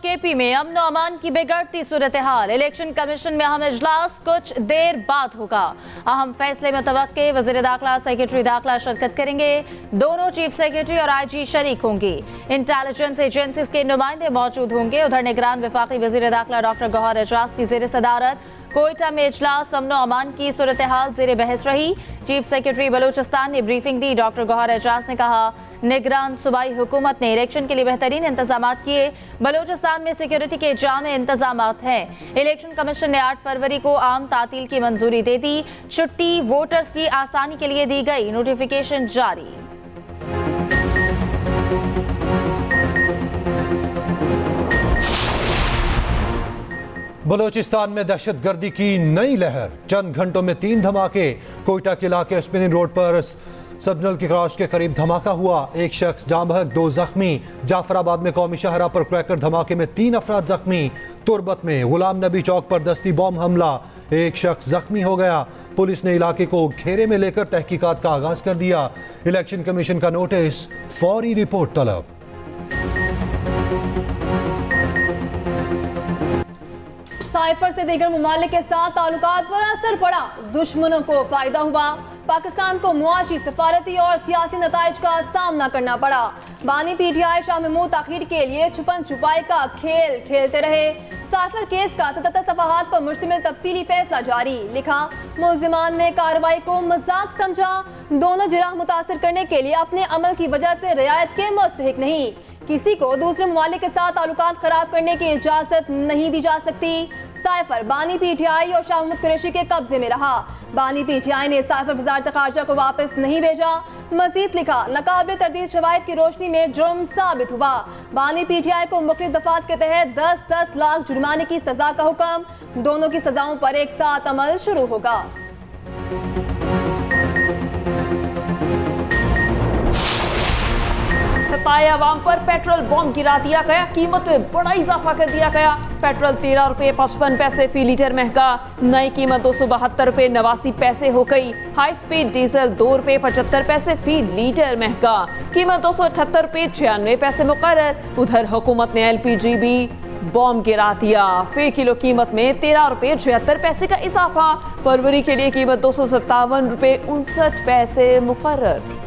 KP में अमन और अमान की बिगड़ती सूरत हाल। इलेक्शन कमीशन में अहम इजलास कुछ देर बाद होगा। अहम फैसले मुतवक्के। वज़ीर दाखिला, सेक्रेटरी दाखिला शिरकत करेंगे। दोनों चीफ सेक्रेटरी और आईजी शरीक होंगी। इंटेलिजेंस एजेंसीज के नुमाइंदे मौजूद होंगे। उधर निगरान वफाकी वज़ीर दाखिला डॉक्टर गौहर एजाज की ज़ेर सदारत कोयटा में इजलास। अमन और अमान की सूरत हाल ज़ेर बहस रही। चीफ सेक्रेटरी बलूचिस्तान ने ब्रीफिंग दी। डॉक्टर गौहर एजाज ने कहा, निगरान सूबाई हुकूमत ने इलेक्शन के लिए बेहतरीन इंतजाम किए। बलूचिस्तान में सिक्योरिटी के जामे इंतजाम हैं। इलेक्शन कमीशन ने 8 फरवरी को आम तातील की मंजूरी दे दी। छुट्टी वोटर्स की आसानी के लिए दी गई। नोटिफिकेशन जारी। बलूचिस्तान में दहशतगर्दी की नई लहर। चंद घंटों में 3 धमाके। कोयटा के इलाके स्पिनिंग रोड पर सबनल के क्रॉस के करीब धमाका हुआ। एक शख्स जाँ बहक, 2 जख्मी। जाफराबाद में कौमी शाहरा पर क्रैकर धमाके में 3 अफराद जख्मी। तुरबत में गुलाम नबी चौक पर दस्ती बॉम्ब हमला, एक शख्स जख्मी हो गया। पुलिस ने इलाके को घेरे में लेकर तहकीकात का आगाज कर दिया। इलेक्शन कमीशन का नोटिस, फौरी रिपोर्ट तलब। साइफर से दीगर ममालिक के साथ ताल्लुकात पर असर पड़ा। दुश्मनों को फायदा हुआ। पाकिस्तान को मुआशी, सफारती और सियासी नताइज का सामना करना पड़ा। बानी पीटीआई शाह महमूद ताखीर के लिए छुपन छुपाई का खेल खेलते रहे। साइफर केस का 77 सफहात पर मुश्तमिल तफसीली फैसला जारी। लिखा, मुल्जिमान ने कार्रवाई को मजाक समझा। दोनों जिराह मुतासर करने के लिए अपने अमल की वजह से रियायत के मुस्तहिक नहीं। किसी को दूसरे ममालिक के साथ ताल्लुकात खराब करने की इजाजत नहीं दी जा सकती। साइफर बानी पीटीआई और शाह महमूद कुरैशी के कब्जे में रहा। बानी पीटीआई ने साइफर वज़ारत ख़ारजा को वापस नहीं भेजा। मजीद लिखा, नाकाबिल तरदीद शवाहिद की रोशनी में जुर्म साबित हुआ। बानी पीटीआई को मुख्तलिफ दफात के तहत 10-10 लाख जुर्माने की सजा का हुक्म। दोनों की सजाओं पर एक साथ अमल शुरू होगा। आवाम पर पेट्रोल बम गिरा दिया गया। कीमत में बड़ा इजाफा कर दिया गया। पेट्रोल 13 रुपये 55 पैसे फी लीटर महंगा। नई कीमत 272 रुपये 89 पैसे हो गई। हाई स्पीड डीजल 2 रुपये 75 पैसे फी लीटर महंगा। कीमत 278 रुपये 96 पैसे मुकर्रर। उधर हुकूमत ने LPG भी बम गिरा दिया। फी किलो कीमत में 13 रुपये 76 पैसे का इजाफा। फरवरी के लिए कीमत 257 रुपये 59 पैसे मुकर्रर।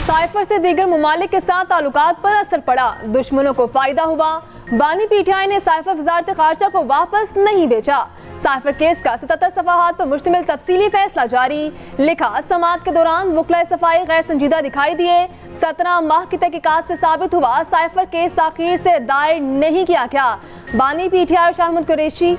साइफर से दीगर ममालिक के साथ ताल्लुकात पर असर पड़ा। दुश्मनों को फायदा हुआ। बानी पीटीआई ने साइफर वज़ारत ख़ारजा को वापस नहीं भेजा। साइफर केस का 77 सफहात पर मुश्तमिल तफसीली फैसला जारी। लिखा, समाअत के दौरान वकला सफाई गैर संजीदा दिखाई दिए। 17 माह की तहकीकात से साबित हुआ साइफर केस ताखीर से दायर नहीं किया गया। बानी पीटीआई और शाह महमूद कुरैशी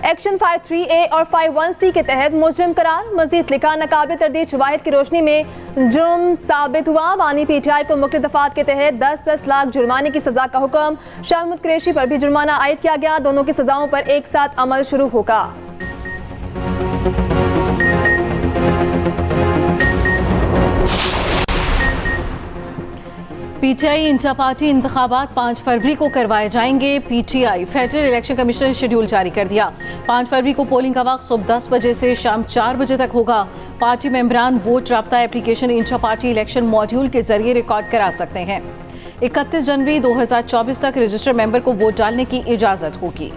एक्शन 53A और 51C के तहत मुजरिम करार। मजीद लिखा, नाकाबिल तरदीद शवाहिद की रोशनी में जुर्म साबित हुआ। बानी पीटीआई को मुख्तलिफ दफात के तहत 10-10 लाख जुर्माने की सजा का हुक्म। शाह महमूद कुरैशी पर भी जुर्माना आयद किया गया। दोनों की सजाओं पर एक साथ अमल शुरू होगा। पीटीआई इंटा पार्टी इंतखाबात 5 फरवरी को करवाए जाएंगे। पीटीआई फेडरल इलेक्शन कमीशन ने शेड्यूल जारी कर दिया। 5 फरवरी को पोलिंग का वक्त सुबह 10 बजे से शाम 4 बजे तक होगा। पार्टी मेंबरान वोट राब्ता एप्लीकेशन इंटा पार्टी इलेक्शन मॉड्यूल के जरिए रिकॉर्ड करा सकते हैं। 31 जनवरी 2024 तक रजिस्टर्ड मेंबर को वोट डालने की इजाजत होगी।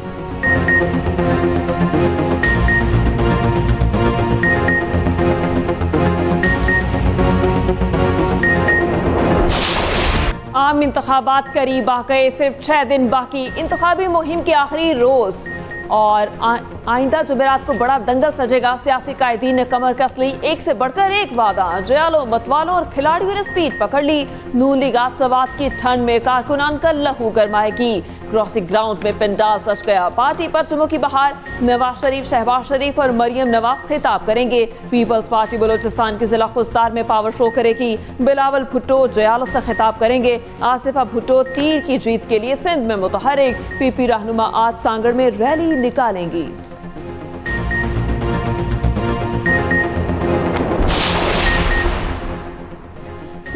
आम इंतखाबात करीब आ गए। सिर्फ 6 दिन बाकी। इंतखाबी मुहिम के आखिरी रोज और आइंदा जुमेरात को बड़ा दंगल सजेगा। सियासी कायदीन ने कमर कस ली। एक से बढ़कर एक वादा। जयालों, मतवालों और खिलाड़ियों ने स्पीड पकड़ ली। नून लीग आसवात की ठंड में कारकुनान का लहू गरमाएगी। क्रॉसिंग ग्राउंड में पंडाल सज गया। पार्टी पर चुमो की बहार। नवाज शरीफ, शहबाज शरीफ और मरियम नवाज खिताब करेंगे। पीपल्स पार्टी बलूचिस्तान की जिला खुस्तार में पावर शो करेगी। बिलावल भुट्टो जयालों से खिताब करेंगे। आसिफा भुट्टो तीर की जीत के लिए सिंध में मुतहरिक। पीपी रहनुमा आज सांगड़ में रैली निकालेंगी।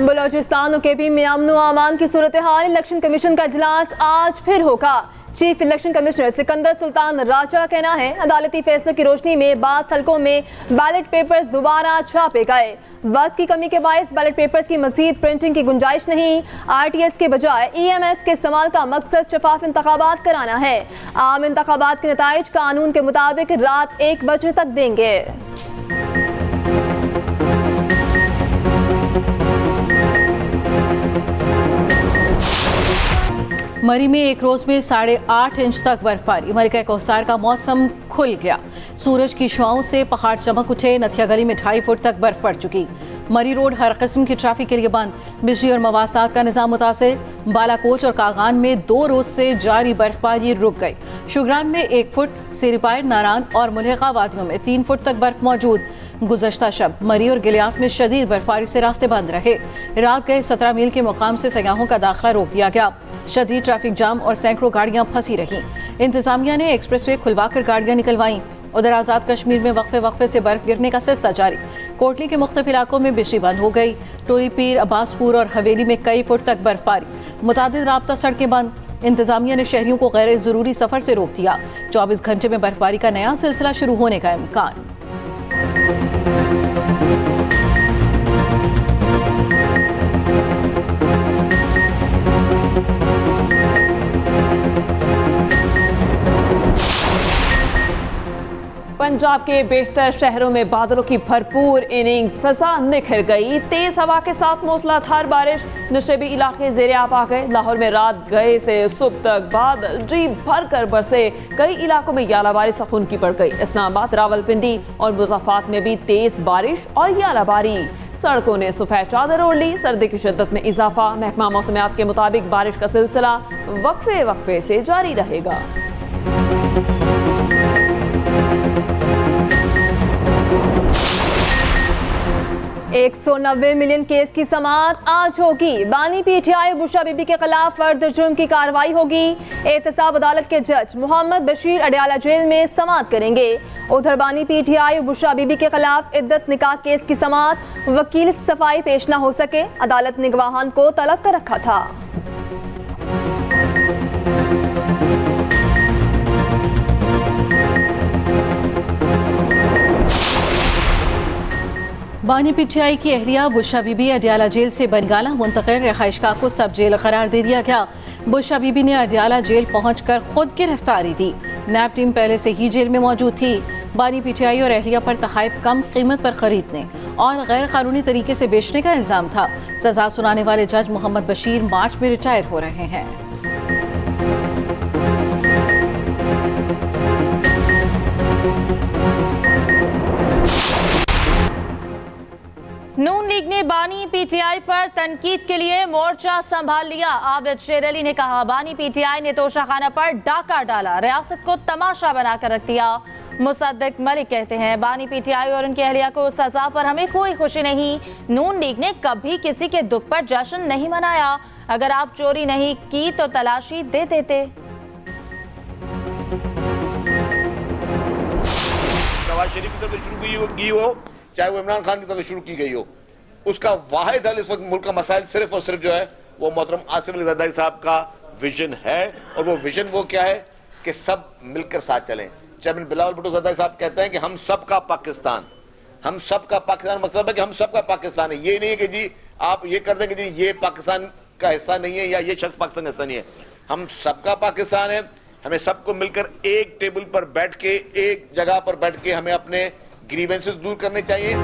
बलूचिस्तान और केपी में अमन और अमान की सूरत हाल। इलेक्शन कमीशन का इजलास आज फिर होगा। Chief election commissioner Sikandar Sultan Raja का कहना है अदालती फैसलों की रोशनी में बास हलकों में बैलेट पेपर्स दोबारा छापे गए। वक्त की कमी के बायस बैलेट पेपर्स की मजीद प्रिंटिंग की गुंजाइश नहीं। RTS के बजाय EMS के इस्तेमाल का मकसद शफाफ इंतखाबात कराना है। आम इंतखाबात के नताइज कानून के मुताबिक रात 1 बजे तक देंगे। मरी में एक रोज में 8.5 इंच तक बर्फबारी। मलिका कौसार का मौसम खुल गया। सूरज की शुआओं से पहाड़ चमक उठे। नथिया गली में 2.5 फुट तक बर्फ पड़ चुकी। मरी रोड हर किस्म की ट्रैफिक के लिए बंद। बिजली और मवासलात का निजाम मुतासिर। बालाकोट और कागान में 2 रोज से जारी बर्फबारी रुक गई। शुगरान में 1 फुट, सिरपायर, नारान और मुल्हिका वादियों में 3 फुट तक बर्फ मौजूद। गुज़श्ता शब मरी और गिलियात में शदीद बर्फबारी से रास्ते बंद रहे। रात गए 17 मील के मुकाम से सयाहों का दाखिला रोक दिया गया। शदीद ट्रैफिक जाम और सैकड़ों गाड़ियां फंसी रहीं। इंतजामिया ने एक्सप्रेसवे खुलवाकर गाड़ियां निकलवाईं। उधर आज़ाद कश्मीर में वक्फे से बर्फ गिरने का सिलसिला जारी। कोटली के मुख्तलिफ इलाकों में बिजली बंद हो गई। टोली पीर, अब्बासपुर और हवेली में कई फुट तक बर्फबारी। मुतादिद राब्ता सड़कें बंद। इंतजामिया ने शहरियों को गैर जरूरी सफर से रोक दिया। 24 घंटे में बर्फबारी का नया सिलसिला शुरू होने का इम्कान। पंजाब के बेशतर शहरों में बादलों की भरपूर इनिंग, फिजा निखर गई। तेज हवा के साथ मूसलाधार बारिश। नशेबी इलाके ज़ेरे आब आ गए। लाहौर में रात गए से सुबह तक बादल जी भर कर बरसे। कई इलाकों में यालाबारी सखून की पड़ गई। इस्लामाबाद, रावलपिंडी और मुज़फ्फराबाद में भी तेज बारिश और यालाबारी। सड़कों ने सफ़ेद चादर ओढ़ ली। सर्दी की शिद्दत में इजाफा। महकमा मौसमियात के मुताबिक बारिश का सिलसिला वक्फे से जारी रहेगा। 190 मिलियन केस की समाअत आज होगी। बानी PTI बुशरा बीबी के खिलाफ फर्द जुर्म की कार्रवाई होगी। एहतसाब अदालत के जज मोहम्मद बशीर अडियाला जेल में समाअत करेंगे। उधर बानी PTI बुशरा बीबी के खिलाफ इद्दत निकाह केस की समाअत। वकील सफाई पेश न हो सके। अदालत ने गवाहान को तलब कर रखा था। बानी PTI की अहलिया बुशरा बीबी अडियाला जेल से बनगाला मुंतकिल। रहाइशगाह को सब जेल करार दे दिया गया। बुशरा बीबी ने अडियाला जेल पहुंचकर खुद गिरफ्तारी दी। नैब टीम पहले से ही जेल में मौजूद थी। बानी PTI और अहलिया पर तहाइफ कम कीमत पर खरीदने और गैर कानूनी तरीके से बेचने का इल्जाम था। सजा सुनाने वाले जज मोहम्मद बशीर मार्च में रिटायर हो रहे हैं। नून लीग ने बानी PTI पर तनकीद के लिए मोर्चा संभाल लिया। आबिद शेर अली ने कहा, बानी PTI ने तोशाखाना पर डाका डाला, रियासत को तमाशा बनाकर रख दिया। मुसद्दिक मलिक कहते हैं, बानी PTI और उनकी अहलिया को सजा पर हमें कोई खुशी नहीं। नून लीग ने कभी किसी के दुख पर जश्न नहीं मनाया। अगर आप चोरी नहीं की तो तलाशी दे देते। नवाज शरीफ की तरफ शुरू की हो चाहे वो इमरान खान की तरफ शुरू की गई हो, उसका वाहिद हल इस वक्त मुल्क का मसाइल सिर्फ और सिर्फ जो है वो मोहतरम आसिफ अली जरदारी साहब का विजन है। और वो विजन वो क्या है कि सब मिलकर साथ चलें। चेयरमैन बिलावल भुट्टो जरदारी साहब कहते हैं कि हम सबका पाकिस्तान, हम सबका पाकिस्तान मतलब है कि हम सबका पाकिस्तान है। ये नहीं है कि जी आप ये कर देंगे जी ये पाकिस्तान का हिस्सा नहीं है या ये शख्स पाकिस्तान का हिस्सा नहीं है। हम सबका पाकिस्तान है। हमें सबको मिलकर एक टेबल पर बैठ के, एक जगह पर बैठ के हमें अपने ग्रीवेंसेस दूर करने चाहिए।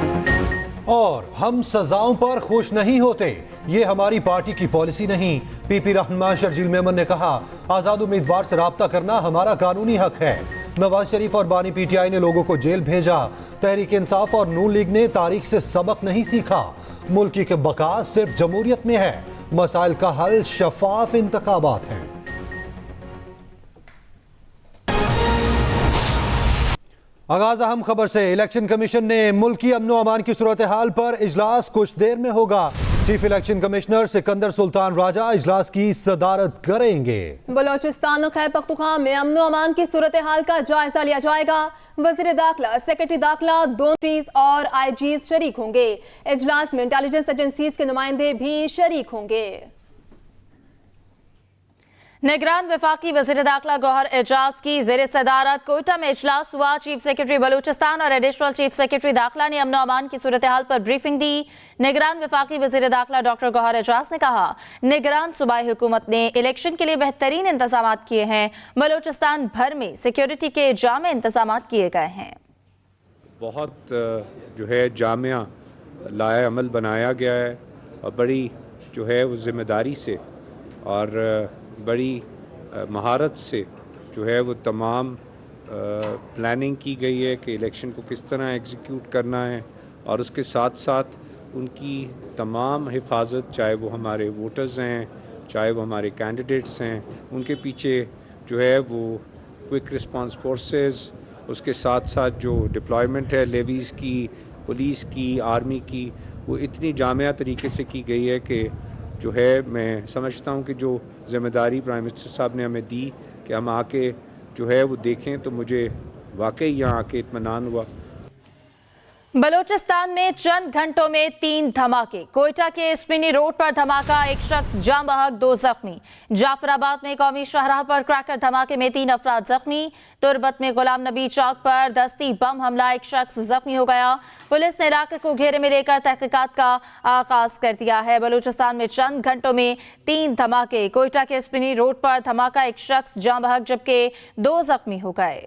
और हम सजाओं पर खुश नहीं होते, ये हमारी पार्टी की पॉलिसी नहीं। PP रहनुमा शर्जील मेमन ने कहा, आजाद उम्मीदवार से राब्ता करना हमारा कानूनी हक है। नवाज शरीफ और बानी PTI ने लोगों को जेल भेजा। तहरीक इंसाफ और नून लीग ने तारीख से सबक नहीं सीखा। मुल्क की बका सिर्फ जमहूरियत में है। मसाइल का हल शफाफ इंतखाबात हैं। आगाज अहम खबर से। इलेक्शन कमीशन ने मुल्की अमनो अमान की सूरत हाल पर इजलास कुछ देर में होगा। Chief election commissioner Sikandar Sultan Raja इजलास की सदारत करेंगे। बलोचिस्तान और खैबर पख्तूनख्वा में अमनो अमान की सूरत हाल का जायजा लिया जाएगा। वज़ीर दाखिला, सेक्रेटरी दाखिला, दोनों और IGs शरीक होंगे। इजलास में इंटेलिजेंस एजेंसीज के नुमाइंदे भी शरीक होंगे। निगरान वफाकी वज़ीर दाखिला गौहर एजाज की ज़ेर सदारत कोयटा में इजलास हुआ। चीफ सेक्रेटरी बलूचिस्तान और एडिशनल चीफ सेक्रेटरी दाखिला ने अमन अमान की सूरत हाल पर ब्रीफिंग दी। निगरान वफाकी वज़ीर दाखिला डॉक्टर गौहर एजाज ने कहा, निगरान सूबाई हुकूमत ने इलेक्शन के लिए बेहतरीन इंतजाम किए हैं। बलूचिस्तान भर में सिक्योरिटी के जामे इंतजाम किए गए हैं। बहुत जो है जामिया लाया अमल बनाया गया है और बड़ी जो है वो ज़िम्मेदारी से और बड़ी महारत से जो है वो तमाम प्लानिंग की गई है कि इलेक्शन को किस तरह एग्जीक्यूट करना है और उसके साथ साथ उनकी तमाम हिफाजत, चाहे वो हमारे वोटर्स हैं, चाहे वो हमारे कैंडिडेट्स हैं, उनके पीछे जो है वो क्विक रिस्पांस फोर्सेस, उसके साथ साथ जो डिप्लॉयमेंट है लेवीज़ की, पुलिस की, आर्मी की, वो इतनी जामिया तरीके से की गई है कि जो है मैं समझता हूँ कि जो ज़िम्मेदारी प्राइम मिनिस्टर साहब ने हमें दी कि हम आके जो है वो देखें, तो मुझे वाकई यहाँ आके इत्मीनान हुआ। बलूचिस्तान में चंद घंटों में 3 धमाके। कोयटा के स्पिनी रोड पर धमाका, एक शख्स जाम बहक, 2 जख्मी। जाफराबाद में कौमी शाहराह पर क्रैकर धमाके में 3 अफराद जख्मी। तुरबत में गुलाम नबी चौक पर दस्ती बम हमला, एक शख्स जख्मी हो गया। पुलिस ने इलाके को घेरे में लेकर तहकीकात का आगाज कर दिया है। बलूचिस्तान में चंद घंटों में 3 धमाके। कोयटा के स्पिनी रोड पर धमाका, एक शख्स जाम बहक जबकि 2 जख्मी हो गए।